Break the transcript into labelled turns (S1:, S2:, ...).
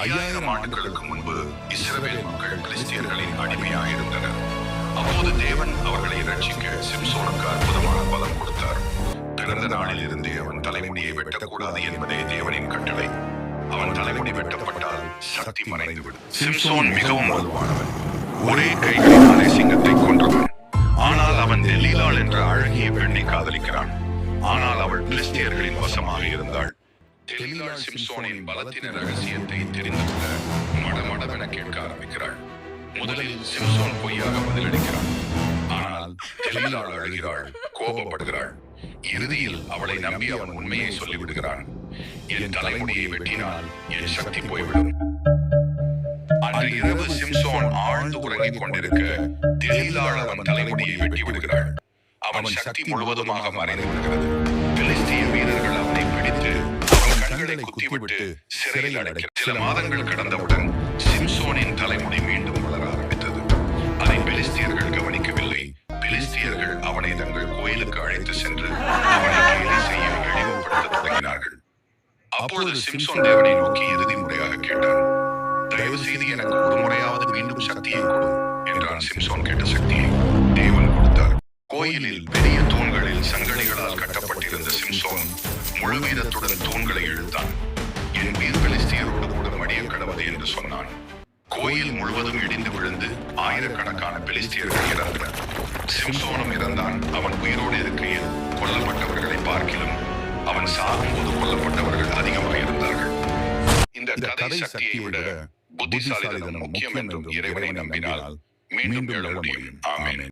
S1: 5000 ஆண்டுகளுக்கு முன்பு இஸ்ரவேல் மக்கள் பெலிஸ்தியர்களின் அடிமையாயிருந்தனர். அப்போது தேவன் அவர்களை ரட்சிக்க சிம்சோனுக்கு அற்புதமான பலம் கொடுத்தார். பிறந்த நாளில் இருந்தே அவன் தலைமுடியை வெட்டக்கூடாது என்பதே தேவனின் கட்டளை. அவன் தலைமுடி வெட்டப்பட்டால் சக்தி மறைந்துவிடும். சிம்சோன் மிகவும் வலுவானவன். ஒரே கைகளினாலே சிங்கத்தை கொன்றவன். ஆனால் அவன் தெலீலாள் என்ற அழகிய பெண்ணை காதலிக்கிறான். ஆனால் அவள் பெலிஸ்தியர்களின் வசமாக இருந்தாள். தெலீலாள் சிம்சோனின் பலத்தின் ரகசியத்தை தெரிந்து கொள்ள மடமடவென கேட்க ஆரம்பிக்கிறாள். முதலில் சிம்சோன் பொய்யாக பதிலளிக்கிறான். ஆனால் தெலீலாள் அழுகிறாள், கோபப்படுகிறாள். இறுதியில் அவளை நம்பி அவன் உண்மையை சொல்லிவிடுகிறான். என் தலைமுடியை வெட்டினால் என் சக்தி போய்விடும். அன்று இரவு சிம்சோன் ஆழ்ந்து உறங்கிக் கொண்டிருக்க தெலீலாள் அவன் தலைமுடியை வெட்டி விடுகிறாள். அவன் சக்தி முழுவதுமாக மறைந்து விடுகிறது. பெலிஸ்திய வீரர்கள் அவனை பிடித்து அவன் கண்களை குத்திவிட்டு சிறையில் அடைக்கிறார். சில மாதங்கள் கடந்தவுடன் சிம்சோனின் தலைமுடி மீண்டும் வளர ஆரம்பித்தது. அதை பெலிஸ்தியர்கள் கவனிக்கவில்லை. பெலிஸ்தியர்கள் அவனை தங்கள் கோயிலுக்கு அழைத்து சென்று அவனை கேலி செய்ய இழிவுபடுத்த தொடங்கினார்கள். அப்பொழுது சிம்சோன் தேவனை நோக்கி இறுதி முறையாக கேட்டான். தயவு செய்து எனக்கு ஒரு முறையாவது மீண்டும் சக்தியை கொடு என்றான். சிம்சோன் கேட்ட சக்தியை தேவன் கொடுத்தார். கோயிலில் பெரிய தூண்களில் சங்கடிகளால் கட்டப்பட்டிருந்த சிம்சோன் முழு வீரத்துடன் தூண்களை இழுத்தான். என் வீர் பெலிஸ்தியரோடு கூட மடிய கடவுது என்று சொன்னான். கோயில் முழுவதும் இடிந்து விழுந்து ஆயிரக்கணக்கான பெலிஸ்தியர்கள் இறந்தனர். சிம்சோனும் இறந்தான். அவன் உயிரோடு இருக்கையில் கொல்லப்பட்டவர்களை பார்க்கிலும் அவன் சாகும்போது கொல்லப்பட்டவர்கள் அதிகமாக இருந்தார்கள். இந்த கதை சக்தியை விட புத்திசாலித்தனம் முக்கியம் என்றும் இறைவனை நம்பினால் மீண்டும் எழ முடியும். ஆமென்.